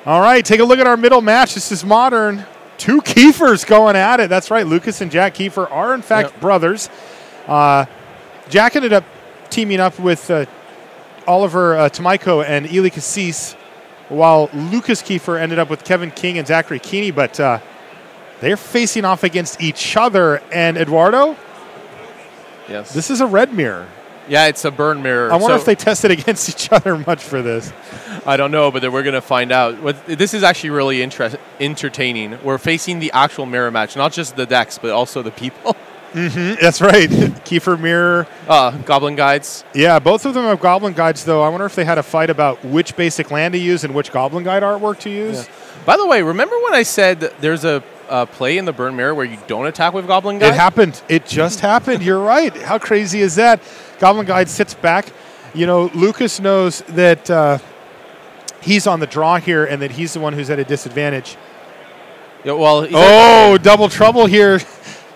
All right, take a look at our middle match. This is modern. Two Kiefers going at it. That's right. Lucas and Jack Kiefer are, in fact, brothers. Jack ended up teaming up with Oliver Tomajko and Kiihne-Kiefer-Kassis, while Lucas Kiefer ended up with Kevin King and Zachary Keeney. But they're facing off against each other. And Eduardo, yes, this is a red mirror. Yeah, it's a burn mirror. I wonder if they tested against each other much for this. I don't know, but then we're going to find out. This is actually really entertaining. We're facing the actual mirror match, not just the decks, but also the people. That's right. Kiefer mirror. Goblin guides. Yeah, both of them have goblin guides, though. I wonder if they had a fight about which basic land to use and which goblin guide artwork to use. Yeah. By the way, remember when I said there's a play in the burn mirror where you don't attack with goblin guide? It happened. It just happened. You're right. How crazy is that? Goblin guide sits back. You know, Lucas knows that he's on the draw here and that he's the one who's at a disadvantage. Yeah, well, double trouble here.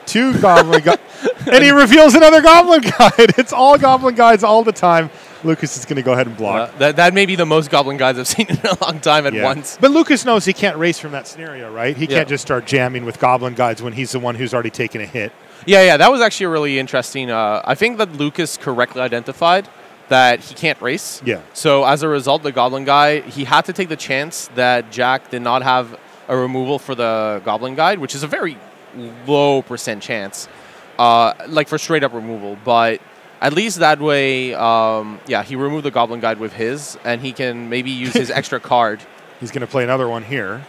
Two goblin guides. And he reveals another goblin guide. It's all goblin guides all the time. Lucas is going to go ahead and block. That may be the most goblin guides I've seen in a long time at once. But Lucas knows he can't race from that scenario, right? He can't just start jamming with goblin guides when he's the one who's already taken a hit. Yeah, that was actually really interesting. I think that Lucas correctly identified that he can't race. Yeah. So as a result, the goblin guy, he had to take the chance that Jack did not have a removal for the goblin guide, which is a very low % chance, like for straight up removal. But at least that way, he removed the goblin guide with his, and he can maybe use his extra card. He's going to play another one here.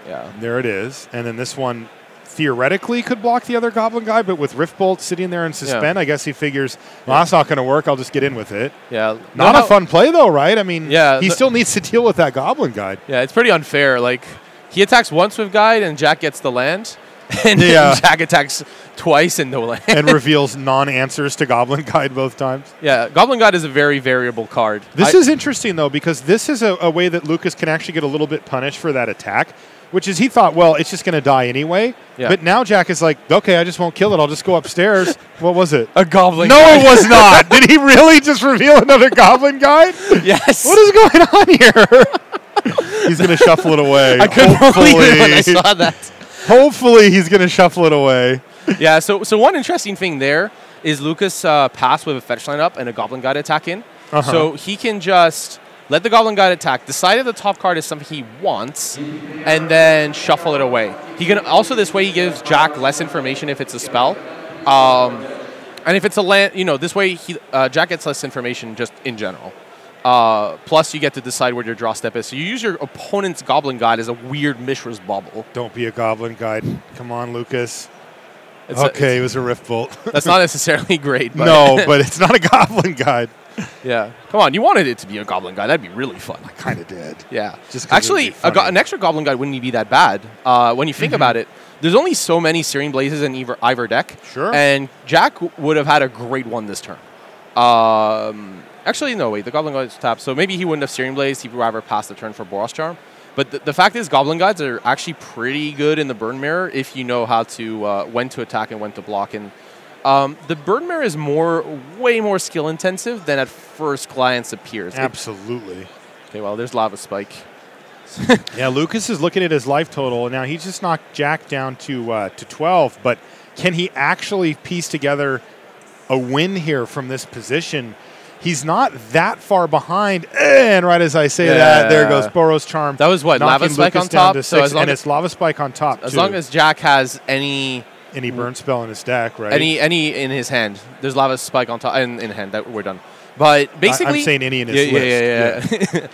Yeah. There it is. And then this one theoretically could block the other goblin guy, but with Rift Bolt sitting there and suspend, I guess he figures, well, that's not going to work. I'll just get in with it. Yeah. Not a fun play, though, right? I mean, he still needs to deal with that goblin guide. Yeah, it's pretty unfair. Like, he attacks once with guide, and Jack gets the land. And Jack attacks twice and no land. And reveals non-answers to goblin guide both times. Yeah, goblin guide is a very variable card. This is interesting, though, because this is a way that Lucas can actually get a little bit punished for that attack, which is he thought, well, it's just going to die anyway. Yeah. But now Jack is like, okay, I just won't kill it. I'll just go upstairs. What was it? A goblin guide. No, it was not. Did he really just reveal another goblin guide? Yes. What is going on here? He's going to shuffle it away. I couldn't believe it when I saw that. Hopefully he's going to shuffle it away. Yeah, so one interesting thing there is Lucas passed with a fetch line up and a goblin guide attack in. So he can just let the goblin guide attack, decide if the top card is something he wants, and then shuffle it away. He can also, this way, he gives Jack less information if it's a spell. And if it's a land, this way Jack gets less information just in general. Plus, you get to decide where your draw step is. So you use your opponent's goblin guide as a weird Mishra's bubble. Don't be a goblin guide. Come on, Lucas. It was a Rift Bolt. That's not necessarily great. But no, but it's not a goblin guide. Yeah. Come on, you wanted it to be a goblin guide. That'd be really fun. I kind of did. Yeah. Just actually, an extra goblin guide wouldn't be that bad. When you think about it, there's only so many Searing Blazes in either deck. Sure. And Jack would have had a great one this turn. Actually, no, wait. The Goblin Guide is tapped, so maybe he wouldn't have Searing Blaze. He would rather pass the turn for Boros Charm. But the fact is, Goblin Guides are actually pretty good in the Burn Mirror if you know how to when to attack and when to block. And the Burn Mirror is way more skill intensive than at first glance appears. Absolutely. Okay, well, there's Lava Spike. Yeah, Lucas is looking at his life total. Now, he just knocked Jack down to 12, but can he actually piece together a win here from this position? He's not that far behind. And right as I say that, there goes Boros Charm. That was what? Lava Spike on top? So and it's Lava Spike on top, as long as Jack has any burn spell in his deck, right? Any in his hand. There's Lava Spike on top and in hand. That we're done. But basically, I'm saying any in his list. Yeah.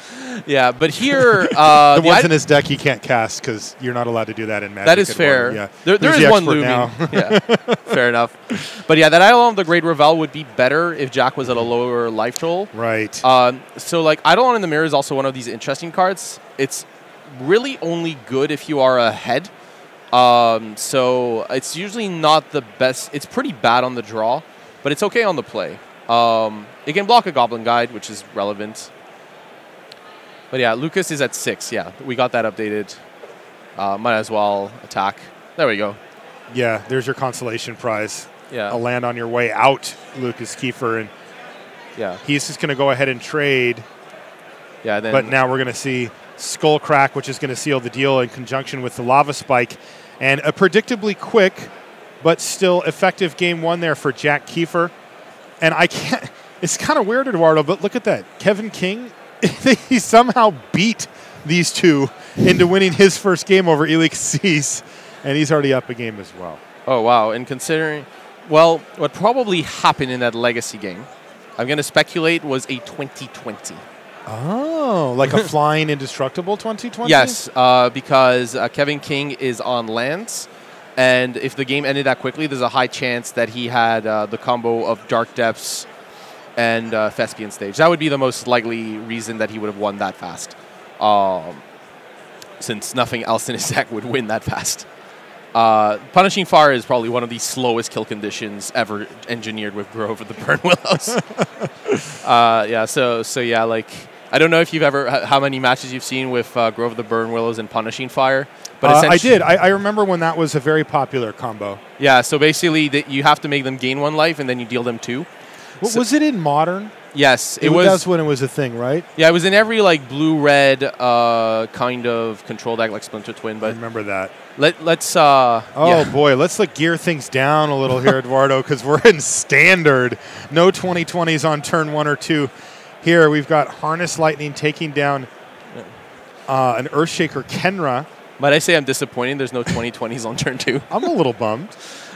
Yeah, but here the ones in his deck he can't cast because you're not allowed to do that in Magic. That is fair. Yeah, there is one looming. Yeah, fair enough. But yeah, that Eidolon of the Great Revel would be better if Jack was at a lower life total. Right. So like Eidolon in the Mirror is also one of these interesting cards. It's really only good if you are ahead. So it's usually not the best. It's pretty bad on the draw, but it's okay on the play. It can block a Goblin Guide, which is relevant. But yeah, Lucas is at 6. Yeah, we got that updated. Might as well attack. There we go. Yeah, there's your consolation prize. Yeah. A land on your way out, Lucas Kiefer. And yeah, he's just going to go ahead and trade Yeah, then but now we're going to see Skull Crack, which is going to seal the deal in conjunction with the Lava Spike. And a predictably quick but still effective game one there for Jack Kiefer. And I can't – it's kind of weird, Eduardo, but look at that. Kevin King, he somehow beat these two into winning his first game over Kiihne-Kiefer-Kassis, and he's already up a game as well. Oh, wow. And considering – well, what probably happened in that Legacy game, I'm going to speculate, was a 2020. Oh, like a flying indestructible 2020? Yes, because Kevin King is on lands, and if the game ended that quickly, there's a high chance that he had the combo of Dark Depths and Thespian Stage. That would be the most likely reason that he would have won that fast, since nothing else in his deck would win that fast. Punishing Fire is probably one of the slowest kill conditions ever engineered with Grove of the Burn Willows. Yeah, so yeah, like, I don't know if you've ever how many matches you've seen with Grove of the Burn Willows and Punishing Fire, but I did. I remember when that was a very popular combo. Yeah, so basically you have to make them gain 1 life and then you deal them 2. So was it in Modern? Yes, it was. That's when it was a thing, right? Yeah, it was in every like blue-red kind of control deck, like Splinter Twin. But I remember that. Let's. Boy, let's gear things down a little here, Eduardo, because we're in Standard. No 2020s on turn 1 or 2. Here we've got Harness Lightning taking down an Earthshaker Kenra. Might I say I'm disappointed there's no 2020s on turn 2? I'm a little bummed.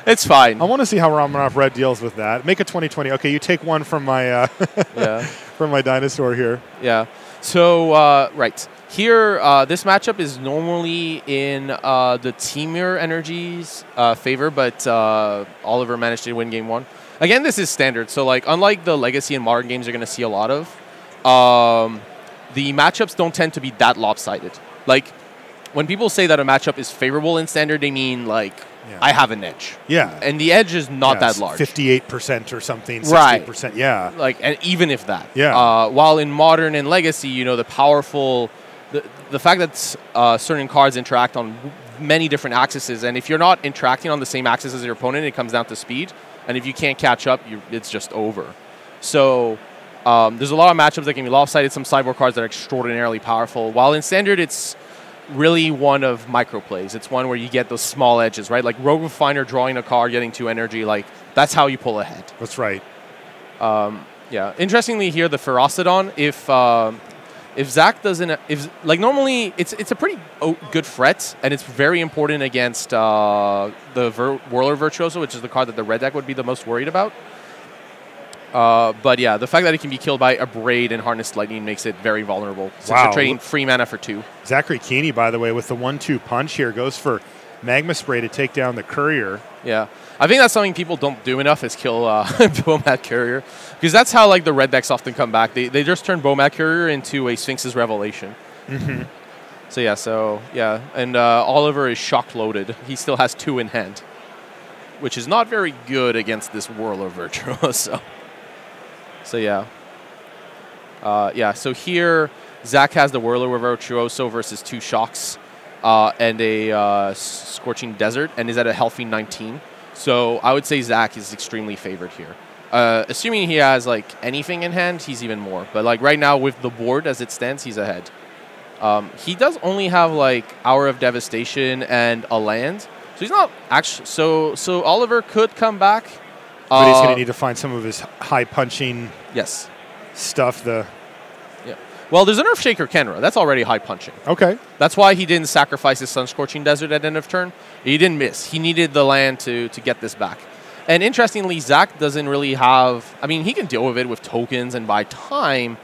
It's fine. I want to see how Ramanov Red deals with that. Make a 2020. Okay, you take one from my from my dinosaur here. Yeah. So right here, this matchup is normally in the Temur Energy's favor, but Oliver managed to win game 1. Again, this is Standard, so like unlike the Legacy and Modern games you're going to see a lot of, the matchups don't tend to be that lopsided. Like when people say that a matchup is favorable in Standard, they mean like. Yeah. I have an edge. Yeah. And the edge is not that large. 58% or something, 60%. Right. Yeah. Like, and even if that. Yeah. While in Modern and Legacy, you know, the powerful, the fact that certain cards interact on many different axes, and if you're not interacting on the same axis as your opponent, it comes down to speed. And if you can't catch up, it's just over. So there's a lot of matchups that can be lopsided, some sideboard cards that are extraordinarily powerful. While in Standard, it's really one of microplays. It's one where you get those small edges, right? Like Rogue Refiner drawing a card, getting 2 energy. Like that's how you pull ahead. That's right. Yeah. Interestingly, here the Ferocidon. If Zach doesn't, normally it's a pretty good threat, and it's very important against the Whirler Virtuoso, which is the card that the red deck would be the most worried about. But yeah, the fact that it can be killed by a Braid and Harnessed Lightning makes it very vulnerable. Since you're trading free mana for 2. Zachary Keeney, by the way, with the 1-2 punch here, goes for Magma Spray to take down the Courier. Yeah. I think that's something people don't do enough is kill Bomat Courier. Because that's how like the red decks often come back. They just turn Bomat Courier into a Sphinx's Revelation. Mm-hmm. So yeah. And Oliver is shock loaded. He still has 2 in hand, which is not very good against this Whirler Virtuoso. So yeah. So here, Zach has the Whirler Virtuoso versus 2 Shocks and a Scorching Desert, and is at a healthy 19. So I would say Zach is extremely favored here. Assuming he has like anything in hand, he's even more. But like right now with the board as it stands, he's ahead. He does only have like Hour of Devastation and a land, so he's not actually. So Oliver could come back. But he's going to need to find some of his high punching stuff. Well, there's an Earthshaker Kenra. That's already high punching. Okay. That's why he didn't sacrifice his Sun Scorching Desert at end of turn. He didn't miss. He needed the land to get this back. And interestingly, Zach doesn't really have... I mean, he can deal with it with tokens and buy time,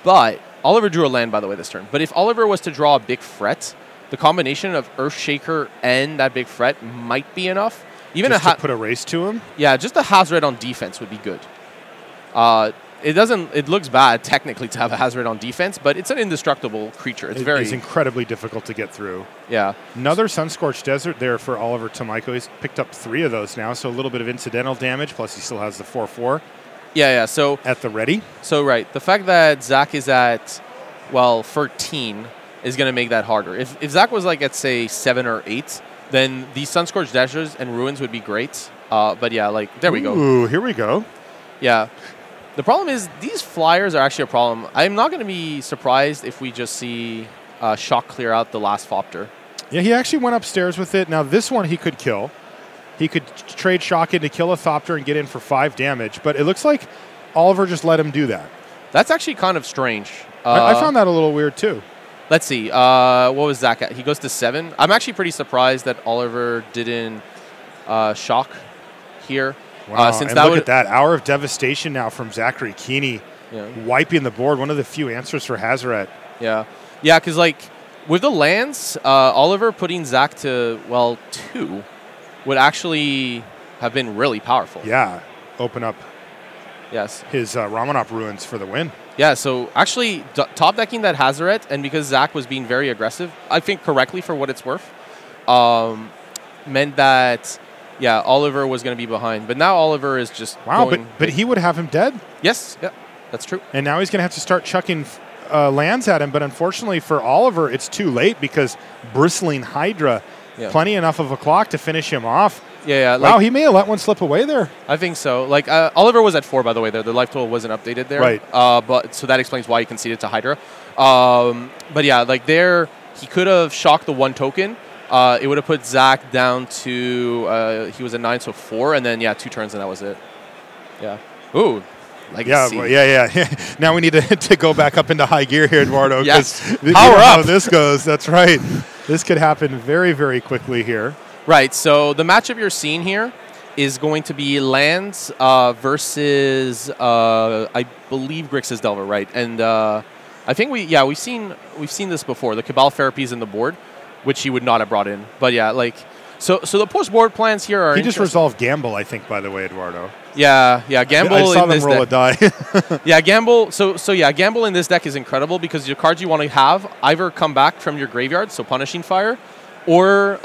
but Oliver drew a land, by the way, this turn. But if Oliver was to draw a big threat, the combination of Earthshaker and that big threat might be enough. Even just to put a race to him? Yeah, just a Hazard on defense would be good. It looks bad technically to have a Hazard on defense, but it's an indestructible creature. It's incredibly difficult to get through. Yeah. Another Sunscorched Desert there for Oliver Tomajko. He's picked up 3 of those now, so a little bit of incidental damage, plus he still has the 4/4. Yeah, so at the ready. So right. The fact that Zach is at 13 is going to make that harder. If Zach was like at say 7 or 8, then these Sunscorched Deserts and Ruins would be great. But yeah, like there we go. Ooh, here we go. Yeah. The problem is these flyers are actually a problem. I'm not going to be surprised if we just see Shock clear out the last Fopter. Yeah, he actually went upstairs with it. Now, this one he could kill. He could trade Shock in to kill a Thopter and get in for 5 damage, but it looks like Oliver just let him do that. That's actually kind of strange. I found that a little weird, too. Let's see. What was Zach at? He goes to 7. I'm actually pretty surprised that Oliver didn't Shock here. Wow, and look at that. Hour of Devastation now from Zachary Keeney, wiping the board. One of the few answers for Hazaret. Yeah. Yeah, because, like, with the lands, Oliver putting Zach to, well, 2 would actually have been really powerful. Yeah. Open up his Ramonop Ruins for the win. Yeah, so actually top decking that Hazaret, and because Zach was being very aggressive, I think correctly for what it's worth, meant that, Oliver was going to be behind. But now Oliver is just but he would have him dead. Yes, that's true. And now he's going to have to start chucking lands at him. But unfortunately for Oliver, it's too late because Bristling Hydra, plenty enough of a clock to finish him off. Yeah. Wow, he may have let one slip away there. I think so. Like Oliver was at 4, by the way. There, the life total wasn't updated there. Right. But so that explains why he conceded to Hydra. But yeah, like there, he could have shocked the 1 token. It would have put Zach down to he was at 9, so 4, and then 2 turns, and that was it. Yeah. Ooh. Yeah. Now we need to go back up into high gear here, Eduardo. Yes. Power up. How this goes. That's right. This could happen very, very quickly here. Right, so the matchup you're seeing here is going to be lands versus I believe Grixis Delver, right? And I think we've seen this before. The Cabal Therapies in the board, which he would not have brought in. But so the post board plans here are. He just resolved Gamble, I think, by the way, Eduardo. Yeah, Gamble. I saw them roll a die. Gamble. So Gamble in this deck is incredible because your cards you want to have either come back from your graveyard, so Punishing Fire, or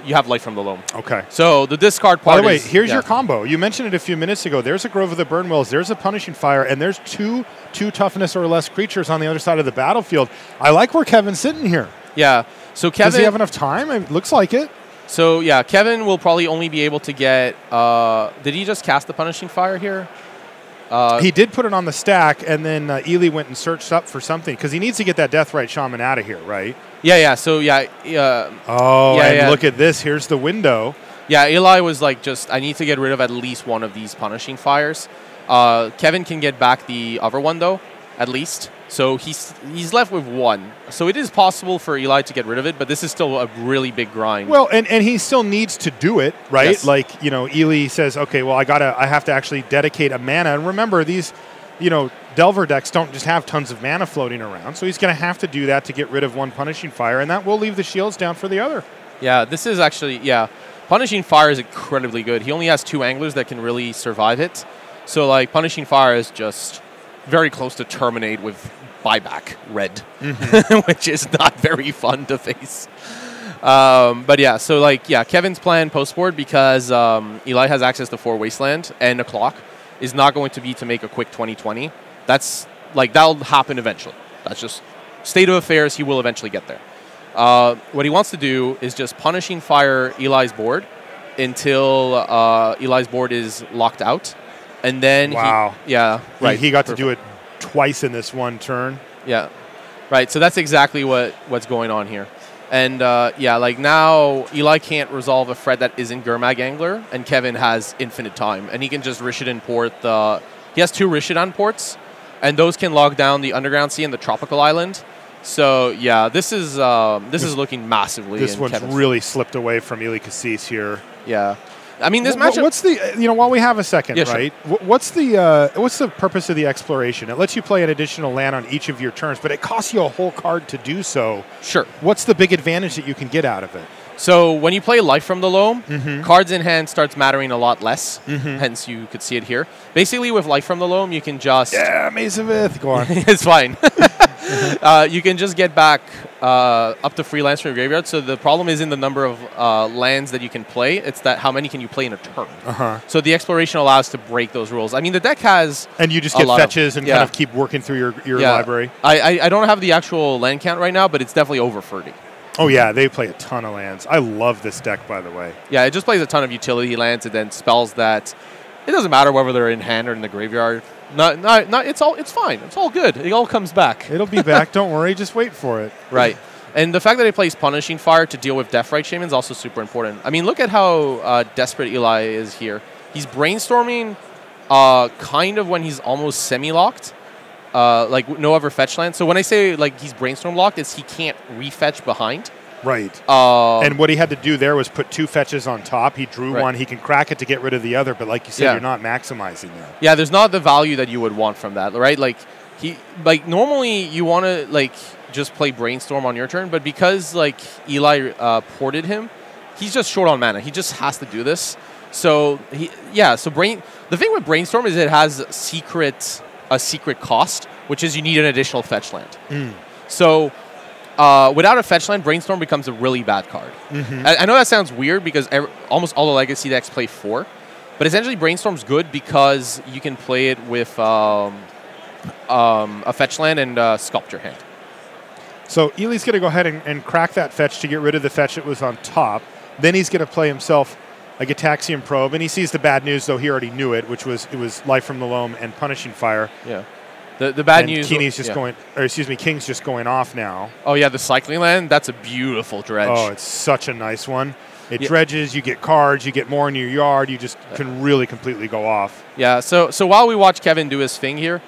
you have Life from the Loam. Okay. So the discard part. By the way, here's your combo. You mentioned it a few minutes ago. There's a Grove of the Burnwills. There's a Punishing Fire, and there's two toughness or less creatures on the other side of the battlefield. I like where Kevin's sitting here. Yeah. So Kevin, does he have enough time? It looks like it. So Kevin will probably only be able to get. Did he just cast the Punishing Fire here? He did put it on the stack, and then Ely went and searched up for something because he needs to get that Deathrite Shaman out of here, right? Yeah. So look at this. Here's the window. Yeah, Eli was like, I need to get rid of at least one of these Punishing Fires. Kevin can get back the other one though, at least. So he's left with 1. So it is possible for Eli to get rid of it, but this is still a really big grind. Well, and he still needs to do it, right? Yes. Like, Eli says, okay, well, I have to actually dedicate a mana. And remember, these, Delver decks don't just have tons of mana floating around. So he's going to have to do that to get rid of 1 Punishing Fire, and that will leave the shields down for the other. Yeah, this is actually, Punishing Fire is incredibly good. He only has 2 anglers that can really survive it. So, like, Punishing Fire is just very close to terminate with buyback red, which is not very fun to face. Kevin's plan post-board, because Eli has access to 4 Wasteland and a clock, is not going to be to make a quick 20-20. That'll happen eventually. That's just state of affairs. He will eventually get there. What he wants to do is just Punishing Fire Eli's board until Eli's board is locked out. And then he got to do it twice in this one turn. Yeah, right. So that's exactly what's going on here. And now Eli can't resolve a threat that isn't Gurmag Angler, and Kevin has infinite time, and he can just Rishadan port he has 2 Rishadan ports, and those can log down the Underground Sea and the Tropical Island. So this is looking massively. This one's really slipped away from Kiihne-Kiefer-Kassis here. Yeah. I mean, this matchup. What's the while we have a second, right? Sure. What's the purpose of the exploration? It lets you play an additional land on each of your turns, but it costs you a whole card to do so. Sure. What's the big advantage that you can get out of it? So when you play Life from the Loam, cards in hand starts mattering a lot less. Hence, you could see it here. Basically, with Life from the Loam, you can just Maze of Ith. Go on. It's fine. You can just get back up to free lands from your graveyard. So the problem is in the number of lands that you can play. It's that how many can you play in a turn. So the exploration allows to break those rules. I mean, the deck has and you just get fetches and kind of keep working through your library. I don't have the actual land count right now, but it's definitely over 30. Oh, yeah, they play a ton of lands. I love this deck, by the way. Yeah, it just plays a ton of utility lands and then spells that it doesn't matter whether they're in hand or in the graveyard. Not. It's fine. It's all good. It all comes back. It'll be back. Don't worry. Just wait for it. Right. And the fact that he plays Punishing Fire to deal with Death Right Shaman is also super important. I mean, look at how desperate Eli is here. He's brainstorming kind of when he's almost semi-locked, like no other fetch land. So when I say like he's brainstorm locked, it's he can't refetch behind. Right. And what he had to do there was put 2 fetches on top. He drew one. He can crack it to get rid of the other. But like you said, you're not maximizing that. Yeah, there's not the value that you would want from that, right? Like normally you want to like just play Brainstorm on your turn, but because like Eli ported him, he's just short on mana. He just has to do this. So the thing with Brainstorm is it has a secret cost, which is you need an additional fetch land. So without a fetch land, Brainstorm becomes a really bad card. I know that sounds weird because almost all the Legacy decks play 4, but essentially Brainstorm's good because you can play it with a fetch land and Sculpture Hand. So Eli's going to go ahead and crack that fetch to get rid of the fetch that was on top. Then he's going to play himself a Gitaxian Probe, and he sees the bad news, though he already knew it, which was Life from the Loam and Punishing Fire. Yeah. The bad news. Keeney's just going, or excuse me, King's just going off now. Oh yeah, the Cycling Land. That's a beautiful dredge. Oh, it's such a nice one. It dredges. You get cards. You get more in your yard. You just can really completely go off. Yeah. So while we watch Kevin do his thing here,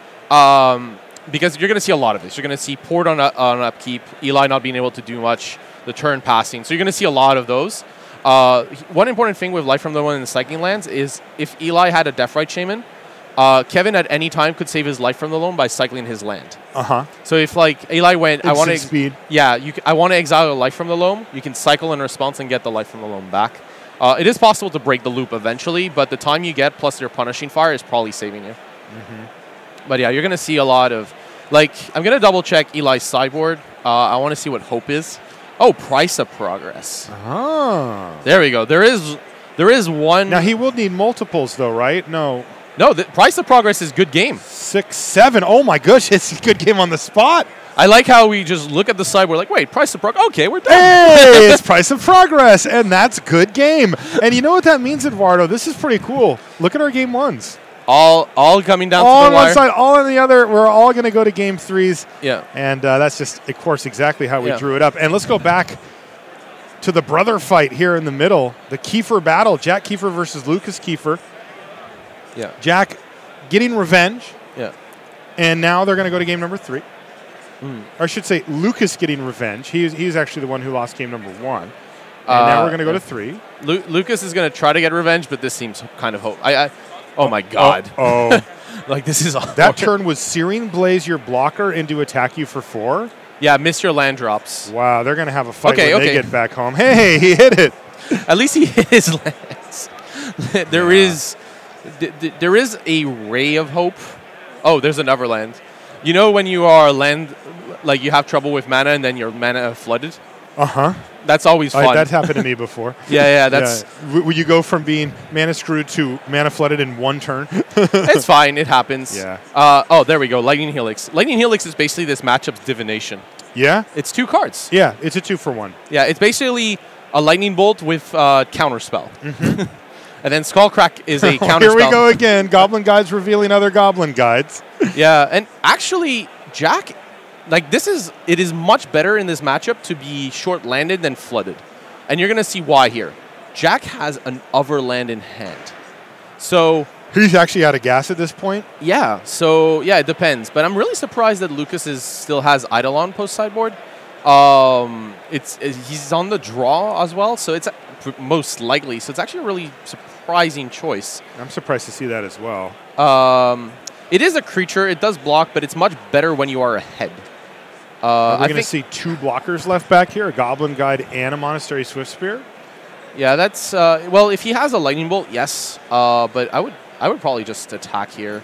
because you're going to see a lot of this. You're going to see port on upkeep, Eli not being able to do much, the turn passing. So you're going to see a lot of those. One important thing with Life from the One in the Cycling Lands is if Eli had a Death Right Shaman, Kevin at any time could save his Life from the Loam by cycling his land. So if like Eli went, I want to speed. Yeah, I want to exile a Life from the Loam. You can cycle in response and get the Life from the Loam back. It is possible to break the loop eventually, but the time you get plus your Punishing Fire is probably saving you. But yeah, you're going to see a lot of, like, I'm going to double check Eli's sideboard. I want to see what Hope is. Oh, Price of Progress. There we go. There is one. Now he will need multiples though, right? No, the Price of Progress is good game. 6, 7. Oh my gosh, it's a good game on the spot. I like how we just look at the sideboard like, wait, Price of Progress. Okay, we're done. Hey, it's Price of Progress, and that's good game. And you know what that means, Eduardo? This is pretty cool. Look at our game 1s. All coming down all to the wire. All on one side, all on the other. We're all going to go to game 3s. Yeah. And that's just, of course, exactly how we drew it up. And let's go back to the brother fight here in the middle. The Kiefer battle. Jack Kiefer versus Lucas Kiefer. Yeah. Jack getting revenge. Yeah. And now they're going to go to game number 3. Or I should say Lucas getting revenge. He's actually the one who lost game number 1. And now we're going to go to 3. Lucas is going to try to get revenge, but this seems kind of hope. Oh my God! Like this is awful. That turn was Searing Blaze your blocker into attack you for 4. Yeah, miss your land drops. Wow, they're gonna have a fight when they get back home. Hey, he hit it. At least he hit his lands. There is a ray of hope. Oh, there's another land. You know when you are land, like you have trouble with mana and then your mana flooded. That's always fun. That's happened to me before. That's. Would you go from being mana screwed to mana flooded in 1 turn? It's fine. It happens. Yeah. Oh, there we go. Lightning Helix. Lightning Helix is basically this matchup's divination. Yeah? It's 2 cards. Yeah, it's a 2-for-1. Yeah, it's basically a Lightning Bolt with counterspell. And then Skullcrack is a counterspell. Here we go again. Goblin Guides revealing other Goblin Guides. Yeah, and actually, Jack... Like it is much better in this matchup to be short landed than flooded. And you're going to see why here. Jack has an other land in hand. So he's actually out of gas at this point? Yeah. So yeah, it depends. But I'm really surprised that Lucas still has Eidolon post sideboard. He's on the draw as well, so it's most likely. So it's actually a really surprising choice. I'm surprised to see that as well. It is a creature. It does block, but it's much better when you are ahead. We're going to see 2 blockers left back here, a Goblin Guide and a Monastery Swift Spear. Yeah, that's well. If he has a Lightning Bolt, yes. But I would probably just attack here,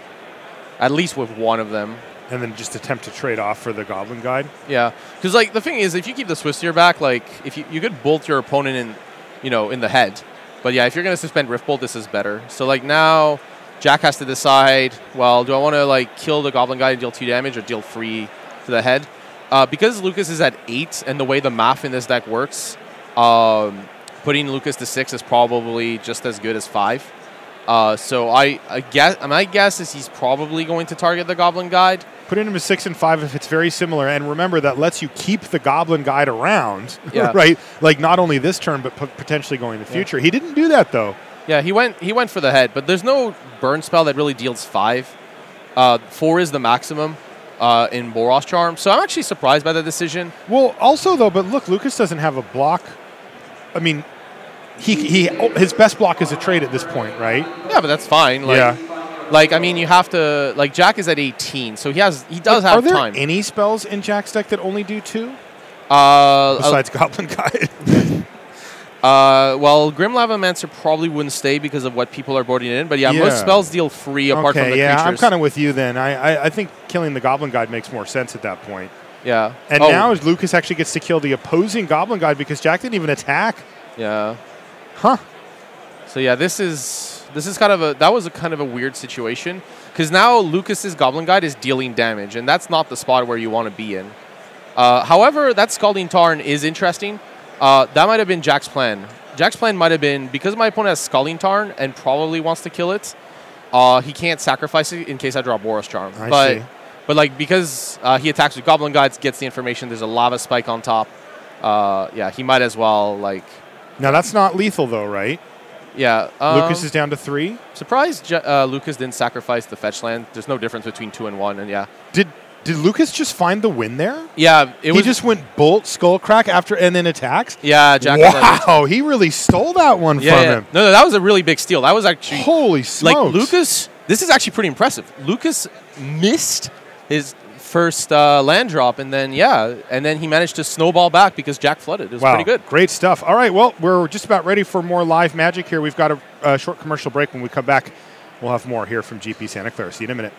at least with one of them, and then just attempt to trade off for the Goblin Guide. Yeah, because like the thing is, if you keep the Swift Spear back, like if you could bolt your opponent in the head. But yeah, if you're going to suspend Rift Bolt, this is better. So like now, Jack has to decide. Well, do I want to like kill the Goblin Guide and deal 2 damage, or deal 3 to the head? Because Lucas is at 8, and the way the math in this deck works, putting Lucas to 6 is probably just as good as 5. So I guess my guess is he's probably going to target the Goblin Guide. Putting him as 6 and 5 if it's very similar, and remember that lets you keep the Goblin Guide around, right? Like not only this turn, but potentially going in the future. He didn't do that though. Yeah, he went for the head, but there's no burn spell that really deals 5. 4 is the maximum in Boros Charm, so I'm actually surprised by the decision. Well, also though, but look, Lucas doesn't have a block. I mean, his best block is a trade at this point, right? Yeah, but that's fine. Like, I mean, you have to, like, Jack is at 18, so he does have time. Are there any spells in Jack's deck that only do 2? Besides Goblin Guide. Well, Grim Lavamancer probably wouldn't stay because of what people are boarding in, but most spells deal 3 apart from the creatures. I'm kind of with you then. I think killing the Goblin Guide makes more sense at that point. Yeah. And now Lucas actually gets to kill the opposing Goblin Guide because Jack didn't even attack. Yeah. Huh. So yeah, this is kind of a weird situation because now Lucas's Goblin Guide is dealing damage, and that's not the spot where you want to be in. However, that Scalding Tarn is interesting. That might have been Jack's plan. Jack's plan might have been, because my opponent has Scalding Tarn and probably wants to kill it, he can't sacrifice it in case I draw Boros Charm. I see. But like because he attacks with Goblin Guides, gets the information, there's a lava spike on top. Yeah, he might as well like. Now that's not lethal though, right? Yeah. Lucas is down to 3. Surprised Lucas didn't sacrifice the fetch land. There's no difference between 2 and 1, and yeah. Did Lucas just find the win there? Yeah, he just went Bolt, Skullcrack and then attacks? Yeah, Jack. Wow, he really stole that one from him. No, that was a really big steal. That was actually holy smokes. Like Lucas, this is actually pretty impressive. Lucas missed his first land drop, and then he managed to snowball back because Jack flooded. It was pretty good. Great stuff. All right, well, we're just about ready for more live magic here. We've got a short commercial break. When we come back, we'll have more here from GP Santa Clara. See you in a minute.